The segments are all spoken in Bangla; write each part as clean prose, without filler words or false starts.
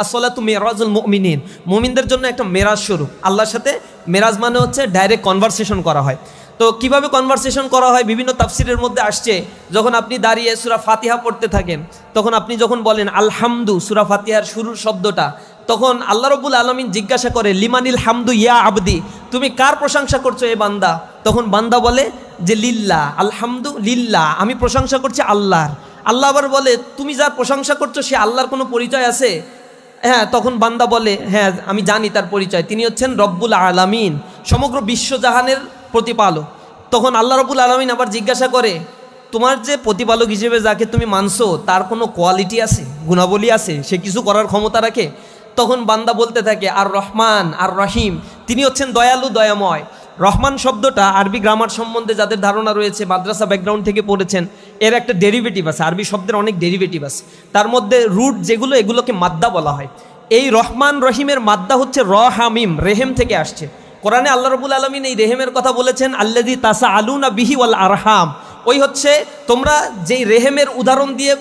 আসসালাতু মিরাজুল মুমিনিন, মুমিনদের জন্য একটা মেরাজ স্বরূপ। আল্লাহর সাথে মেরাজ মানে হচ্ছে ডাইরেক্ট কনভারসেশন করা হয়। তো কিভাবে কনভারসেশন করা হয় বিভিন্ন তাফসিরের মধ্যে আসছে। যখন আপনি দাঁড়িয়ে সূরা ফাতিহা পড়তে থাকেন, তখন আপনি যখন বলেন আলহামদু, সূরা ফাতিহার শুরুর শব্দটা, তখন আল্লাহ রাব্বুল আলামিন জিজ্ঞাসা করে লিমানিল হামদু ইয়া আবদি, তুমি কার প্রশংসা করছো এ বান্দা? তখন বান্দা বলে যে লিল্লাহ, আলহামদু লিল্লাহ, আমি প্রশংসা করছি আল্লাহর। আল্লাহ আবার বলে তুমি যার প্রশংসা করছো সে আল্লাহর কোনো পরিচয় আছে? হ্যাঁ। তখন বান্দা বলে হ্যাঁ আমি জানি তার পরিচয়, তিনি হচ্ছেন রব্বুল আলামিন, সমগ্র বিশ্বজাহানের প্রতিপালক। তখন আল্লাহ রব্বুল আলামিন আবার জিজ্ঞাসা করে তোমার যে প্রতিপালক হিসেবে যাকে তুমি মানছো তার কোনো কোয়ালিটি আছে, গুণাবলী আছে, সে কিছু করার ক্ষমতা রাখে? তখন বান্দা বলতে থাকে আর রহমান আর রহিম, তিনি হচ্ছেন দয়ালু দয়াময়। রহমান শব্দটা আরবি গ্রামার সম্বন্ধে যাদের ধারণা রয়েছে, মাদ্রাসা ব্যাকগ্রাউন্ড থেকে পড়েছেন, এর একটা ডেরিভেটিভ আছে। আরবি শব্দের অনেক ডেরিভেটিভ আছে, তার মধ্যে রুট যেগুলো এগুলোকে মাদ্দা বলা হয়। এই রহমান রহিমের মাদ্দা হচ্ছে হামিম, রেহেম থেকে আসছে। কোরআনে আল্লাহ রাব্বুল আলামিন এই রেহেমের কথা বলেছেন আল্লাযী তাসাআলুনা বিহি ওয়াল আরহাম, ওই হচ্ছে তোমরা যেই রেহেমের উদাহরণ দিয়ে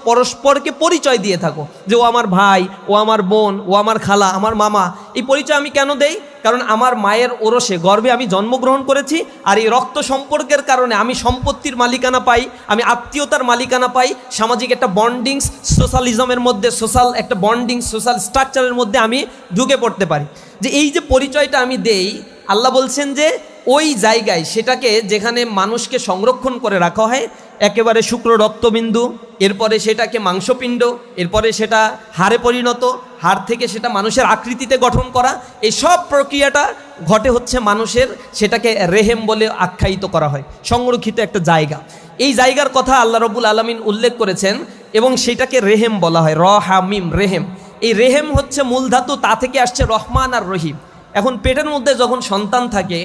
পরস্পরকে পরিচয় দিয়ে থাকো, যে ও আমার ভাই, ও আমার বোন, ও আমার খালা, আমার মামা। এই পরিচয় আমি কেন দেই? কারণ আমার মায়ের ওরসে গর্ভে আমি জন্মগ্রহণ করেছি, আর এই রক্ত সম্পর্কের কারণে আমি সম্পত্তির মালিকানা পাই, আমি আত্মীয়তার মালিকানা পাই, সামাজিক একটা বন্ডিংস, সোশ্যালিজমের মধ্যে সোশ্যাল একটা বন্ডিং, সোশ্যাল স্ট্রাকচারের মধ্যে আমি ঢুকে পড়তে পারি। যে এই যে পরিচয়টা আমি দেই, আল্লাহ বলছেন যে ওই জায়গায় সেটাকে যেখানে মানুষকে সংরক্ষণ করে রাখা হয়, একেবারে শুক্র রক্তবিন্দু, এরপরে সেটাকে মাংসপিণ্ড, এরপরে সেটা হাড়ে পরিণত, হাড় থেকে সেটা মানুষের আকৃতিতে গঠন করা, এই সব প্রক্রিয়াটা ঘটে হচ্ছে মানুষের, সেটাকে রেহেম বলে আখ্যায়িত করা হয়, সংরক্ষিত একটা জায়গা। এই জায়গার কথা আল্লাহ রাব্বুল আলামিন উল্লেখ করেছেন এবং সেটাকে রেহেম বলা হয়, হামিম রেহেম। এই রেহেম হচ্ছে মূল ধাতু, তা থেকে আসছে রহমান আর রহিম। এখন পেটের মধ্যে যখন সন্তান থাকে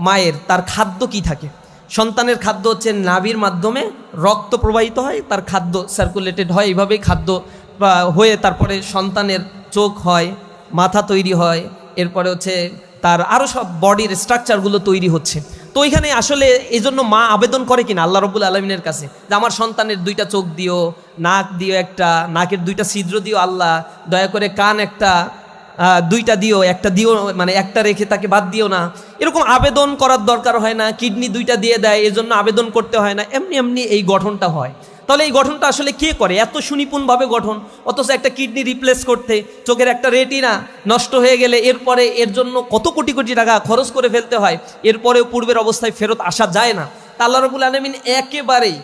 মায়ের, তার খাদ্য কি থাকে? সন্তানের খাদ্য হচ্ছে নাভির মাধ্যমে রক্ত প্রবাহিত হয়, তার খাদ্য সার্কুলেটেড হয়, এইভাবেই খাদ্য হয়ে তারপরে সন্তানের চোখ হয়, মাথা তৈরি হয়, এরপরে হচ্ছে তার আরও সব বডির স্ট্রাকচারগুলো তৈরি হচ্ছে। তো ওইখানে আসলে এই জন্য মা আবেদন করে কিনা আল্লাহ রাব্বুল আলামিনের কাছে যে আমার সন্তানের 2টা চোখ দিও, নাক দিও একটা, নাকের 2টা ছিদ্র দিও আল্লাহ, দয়া করে কান একটা 2টা দিও, একটা দিও, মানে একটা রেখে তাকে বাদ দিও না। এরকম আবেদন করার দরকার হয় না, কিডনি 2টা দিয়ে দেয় এজন্য আবেদন করতে হয় না, এমনি এমনি এই গঠনটা হয়। তাহলে এই গঠনটা আসলে কে করে? এত সুনিপুণভাবে গঠন, অথচ একটা কিডনি রিপ্লেস করতে, চোখের একটা রেটিনা নষ্ট হয়ে গেলে এরপরে এর জন্য কত কোটি কোটি টাকা খরচ করে ফেলতে হয়, এরপরেও পূর্বের অবস্থায় ফেরত আসা যায় না। তা আল্লাহ রাব্বুল আলামিন একেবারেই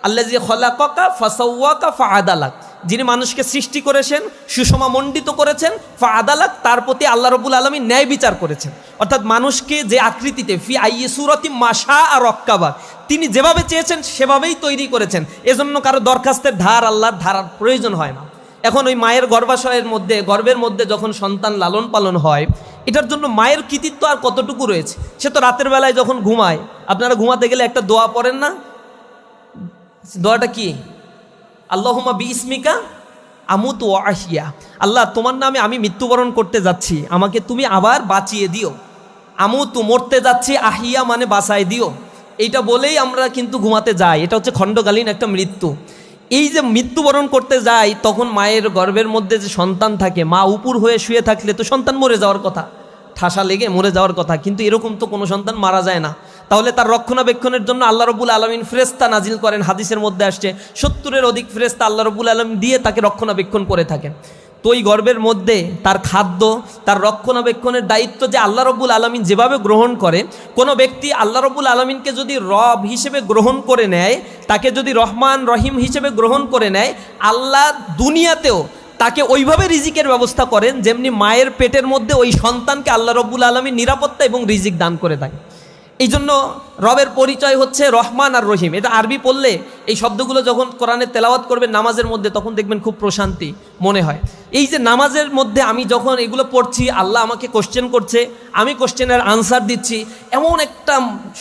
আল্লাযী খলাকাকা ফাসাওয়াকা ফাআদালাক, যিনি মানুষকে সৃষ্টি করেছেন, সুষমামণ্ডিত করেছেন, ফাআদালাক, তার প্রতি আল্লাহ রাব্বুল আলামিন ন্যায় বিচার করেছেন। অর্থাৎ মানুষকে যে আকৃতিতে ফি আইয়ি সূরাতি মাশা আর রক্কাবা, তিনি যেভাবে চেয়েছেন সেভাবেই তৈরি করেছেন। এজন্য কারো দরখাস্তের আল্লাহর ধারার প্রয়োজন হয় না। এখন ওই মায়ের গর্ভাশয়ের মধ্যে, গর্ভের মধ্যে যখন সন্তান লালন পালন হয়, এটার জন্য মায়ের কৃতিত্ব আর কতটুকু রয়েছে? সে তো রাতের বেলায় যখন ঘুমায়, আপনারা ঘুমাতে গেলে একটা দোয়া পড়েন না? দোয়াটা কি? আল্লাহুম্মা বিইসমিকা আমুতু ওয়া আহিয়া, আল্লাহ তোমার নামে আমি মৃত্যুবরণ করতে যাচ্ছি, আমাকে তুমি আবার বাঁচিয়ে দিও। আমুতু মরতে যাচ্ছি, আহিয়া মানে বাঁচায় দিও। এইটা বলেই আমরা কিন্তু ঘুমাতে যাই, এটা হচ্ছে খণ্ডকালীন একটা মৃত্যু। এই যে মৃত্যুবরণ করতে যাই, তখন মায়ের গর্ভের মধ্যে যে সন্তান থাকে, মা উপর হয়ে শুয়ে থাকলে তো সন্তান মরে যাওয়ার কথা, ঠাসা লেগে মরে যাওয়ার কথা, কিন্তু এরকম তো কোনো সন্তান মারা যায় না। তাহলে তার রক্ষণাবেক্ষণের জন্য আল্লাহ রাব্বুল আলামিন ফেরেশতা নাজিল করেন, হাদিসের মধ্যে আসছে 70-এর অধিক ফেরেশতা আল্লাহ রাব্বুল আলামিন দিয়ে তাকে রক্ষণাবেক্ষণ করে থাকেন। তো ওই গর্ভের মধ্যে তার খাদ্য, তার রক্ষণাবেক্ষণের দায়িত্ব যে আল্লাহ রাব্বুল আলামিন যেভাবে গ্রহণ করে, কোনো ব্যক্তি আল্লাহ রাব্বুল আলামিনকে যদি রব হিসেবে গ্রহণ করে নেয়, তাকে যদি রহমান রহিম হিসেবে গ্রহণ করে নেয়, আল্লাহ দুনিয়াতেও তাকে ওইভাবে রিজিকের ব্যবস্থা করেন যেমনি মায়ের পেটের মধ্যে ওই সন্তানকে আল্লাহ রাব্বুল আলামিন নিরাপত্তা এবং রিজিক দান করে থাকে। এই জন্য রবের পরিচয় হচ্ছে রহমান আর রহিম। এটা আরবি পড়লে এই শব্দগুলো যখন কোরআনে তেলাওয়াত করবেন নামাজের মধ্যে, তখন দেখবেন খুব প্রশান্তি মনে হয়। এই যে নামাজের মধ্যে আমি যখন এগুলো পড়ছি, আল্লাহ আমাকে কোশ্চেন করছে, আমি কোশ্চেনের আনসার দিচ্ছি, এমন একটা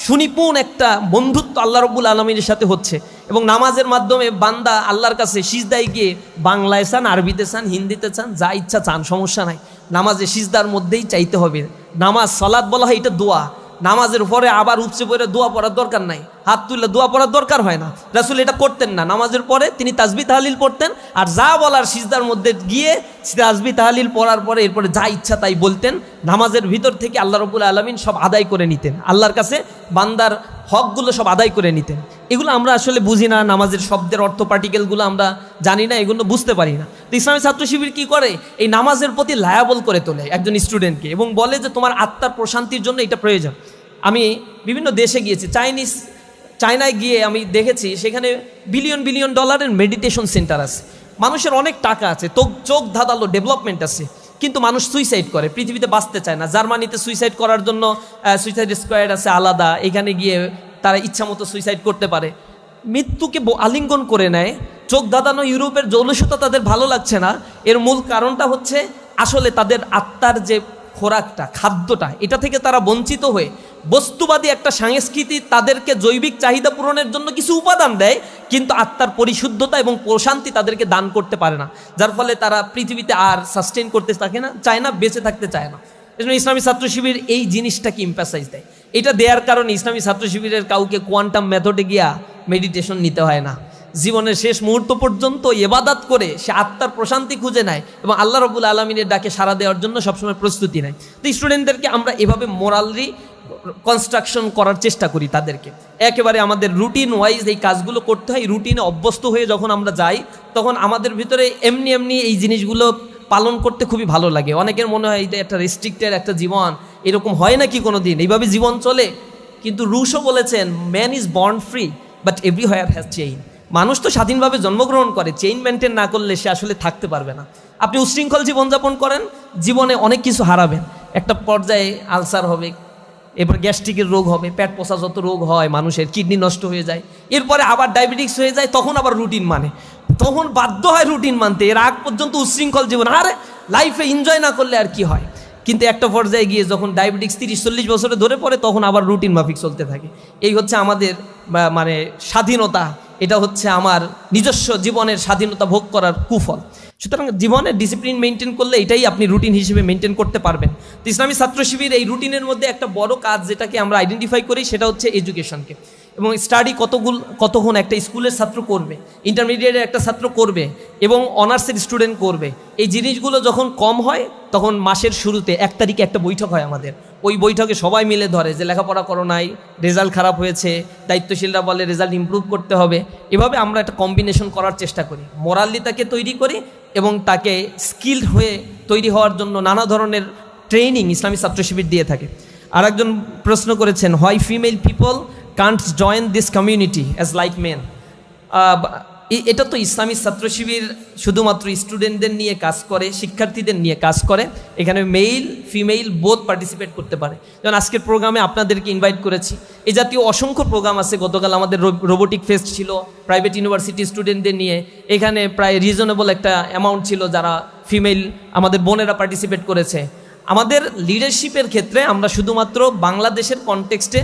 সুনিপুণ একটা বন্ধুত্ব আল্লাহ রাব্বুল আলামিনের সাথে হচ্ছে। এবং নামাজের মাধ্যমে বান্দা আল্লাহর কাছে সিজদায় গিয়ে বাংলায় চান, আরবিতে চান, হিন্দিতে চান, যা ইচ্ছা চান, সমস্যা নাই। নামাজে সিজদার মধ্যেই চাইতে হবে। নামাজ সালাত বলা হয়, এটা দোয়া। নামাজের পরে আবার উপচে পড়ে দোয়া পড়ার দরকার নাই, হাত তুললে দোয়া পড়ার দরকার হয় না। রাসূল এটা করতেন না। নামাজের পরে তিনি তাসবিহ তাহলিল পড়তেন, আর যা বলার সিজদার মধ্যে গিয়ে তাসবিহ তাহলিল পড়ার পরে এরপরে যা ইচ্ছা তাই বলতেন। নামাজের ভিতর থেকে আল্লাহ রাব্বুল আলামিন সব আদায় করে নিতেন, আল্লাহর কাছে বান্দার হকগুলো সব আদায় করে নিতেন। এগুলো আমরা আসলে বুঝি না, নামাজের শব্দের অর্থ পার্টিকেলগুলো আমরা জানি না, এগুলো বুঝতে পারি না। তো ইসলামী ছাত্র শিবির কী করে, এই নামাজের প্রতি লায়াবল করে তোলে একজন স্টুডেন্টকে এবং বলে যে তোমার আত্মার প্রশান্তির জন্য এটা প্রয়োজন। আমি বিভিন্ন দেশে গিয়েছি, চায়নায় গিয়ে আমি দেখেছি সেখানে বিলিয়ন বিলিয়ন ডলারের মেডিটেশন সেন্টার আছে, মানুষের অনেক টাকা আছে, চোখ ধাঁধালো ডেভেলপমেন্ট আছে, কিন্তু মানুষ সুইসাইড করে, পৃথিবীতে বাঁচতে চায় না। জার্মানিতে সুইসাইড করার জন্য সুইসাইড স্কোয়াড আছে আলাদা, এখানে গিয়ে তারা ইচ্ছা মতো সুইসাইড করতে পারে, মৃত্যুকে আলিঙ্গন করে নেয়। চোখ ধাঁধানো ইউরোপের জৌলুসতা তাদের ভালো লাগছে না। এর মূল কারণটা হচ্ছে আসলে তাদের আত্মার যে খোরাকটা, খাদ্যটা, এটা থেকে তারা বঞ্চিত হয়ে বস্তুবাদী একটা সংস্কৃতি তাদেরকে জৈবিক চাহিদা পূরণের জন্য কিছু উপাদান দেয়, কিন্তু আত্মার পরিশুদ্ধতা এবং প্রশান্তি তাদেরকে দান করতে পারে না, যার ফলে তারা পৃথিবীতে আর সাস্টেইন করতে চায় না, বেঁচে থাকতে চায় না। এজন্য ইসলামী ছাত্র শিবির এই জিনিসটাকে ইম্পাসাইজ দেয়। এটা দেওয়ার কারণে ইসলামী ছাত্র শিবিরের কাউকে কোয়ান্টাম মেথডে গিয়া মেডিটেশন নিতে হয় না, জীবনের শেষ মুহূর্ত পর্যন্ত ইবাদত করে সে আত্মার প্রশান্তি খুঁজে নেয় এবং আল্লাহ রাব্বুল আলামিনের ডাকে সাড়া দেওয়ার জন্য সবসময় প্রস্তুতি নেয়। তো স্টুডেন্টদেরকে আমরা এভাবে মোরালি কনস্ট্রাকশন করার চেষ্টা করি, তাদেরকে একেবারে আমাদের রুটিন ওয়াইজ এই কাজগুলো করতে হয়। রুটিনে অভ্যস্ত হয়ে যখন আমরা যাই তখন আমাদের ভিতরে এমনি এমনি এই জিনিসগুলো পালন করতে খুবই ভালো লাগে। অনেকের মনে হয় এটা একটা রেস্ট্রিক্টেড একটা জীবন, এরকম হয় নাকি কোনো দিন, এইভাবে জীবন চলে? কিন্তু রুশও বলেছেন man is born free but everywhere has chain. মানুষ তো স্বাধীনভাবে জন্মগ্রহণ করে, চেইন মেনটেন না করলে সে আসলে থাকতে পারবে না। আপনি উশৃঙ্খল জীবনযাপন করেন, জীবনে অনেক কিছু হারাবেন, একটা পর্যায়ে আলসার হবে, এরপর গ্যাস্ট্রিকের রোগ হবে, পেট পচা যত রোগ হয় মানুষের, কিডনি নষ্ট হয়ে যায়, এরপরে আবার ডায়াবেটিক্স হয়ে যায়, তখন আবার রুটিন মানে, তখন বাধ্য হয় রুটিন মানতে। এর আগ পর্যন্ত উশৃঙ্খল জীবন, আরে লাইফে এনজয় না করলে আর কি হয়। কিন্তু একটা পর্যায়ে গিয়ে যখন ডায়াবেটিক্স 30-40 বছরে ধরে পড়ে তখন আবার রুটিন মাফিক চলতে থাকে। এই হচ্ছে আমাদের মানে স্বাধীনতা, এটা হচ্ছে আমার নিজস্ব জীবনের স্বাধীনতা ভোগ করার কুফল। সুতরাং জীবনের ডিসিপ্লিন মেনটেন করলে এটাই আপনি রুটিন হিসেবে মেনটেন করতে পারবেন। তো ইসলামী ছাত্র শিবির এই রুটিনের মধ্যে একটা বড় কাজ যেটাকে আমরা আইডেন্টিফাই করি সেটা হচ্ছে এডুকেশনকে, এবং স্টাডি কতক্ষণ একটা স্কুলের ছাত্র করবে, ইন্টারমিডিয়েটের একটা ছাত্র করবে এবং অনার্সের স্টুডেন্ট করবে। এই জিনিসগুলো যখন কম হয় তখন মাসের শুরুতে 1 তারিখে একটা বৈঠক হয় আমাদের। ওই বৈঠকে সবাই মিলে ধরে যে লেখাপড়া করো নাই, রেজাল্ট খারাপ হয়েছে, দায়িত্বশীলরা বলে রেজাল্ট ইমপ্রুভ করতে হবে। এভাবে আমরা একটা কম্বিনেশন করার চেষ্টা করি, মোরালিতাকে তৈরি করি এবং তাকে স্কিলড হয়ে তৈরি হওয়ার জন্য নানা ধরনের ট্রেনিং ইসলামী ছাত্র শিবির দিয়ে থাকে। আর একজন প্রশ্ন করেছেন, why female people can't join this community as like men. এটা তো ইসলামী ছাত্র শিবির শুধুমাত্র স্টুডেন্টদের নিয়ে কাজ করে, শিক্ষার্থীদের নিয়ে কাজ করে, এখানে মেল ফিমেল বোথ পার্টিসিপেট করতে পারে। যেমন আজকের প্রোগ্রামে আপনাদেরকে ইনভাইট করেছি, এই জাতীয় অসংখ্য প্রোগ্রাম আছে। গতকাল আমাদের রোবোটিক ফেস্ট ছিল প্রাইভেট ইউনিভার্সিটি স্টুডেন্টদের নিয়ে, এখানে প্রায় রিজনেবল একটা অ্যামাউন্ট ছিল যারা ফিমেল আমাদের বোনেরা পার্টিসিপেট করেছে। আমাদের লিডারশিপের ক্ষেত্রে আমরা শুধুমাত্র বাংলাদেশের কনটেক্সটে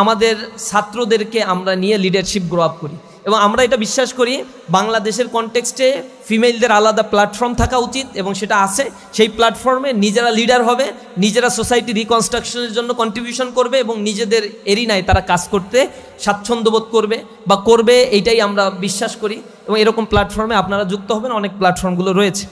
আমাদের ছাত্রদেরকে আমরা নিয়ে লিডারশিপ গ্রো আপ করি, এবং আমরা এটা বিশ্বাস করি বাংলাদেশের কনটেক্সটে ফিমেলদের আলাদা প্ল্যাটফর্ম থাকা উচিত, এবং সেটা আছে। সেই প্ল্যাটফর্মে নিজেরা লিডার হবে, নিজেরা সোসাইটি রিকনস্ট্রাকশনের জন্য কন্ট্রিবিউশন করবে এবং নিজেদের এরিনায় তারা কাজ করতে স্বাচ্ছন্দ্যবোধ করবে বা করবে, এইটাই আমরা বিশ্বাস করি। এবং এরকম প্ল্যাটফর্মে আপনারা যুক্ত হবেন, অনেক প্ল্যাটফর্মগুলো রয়েছে।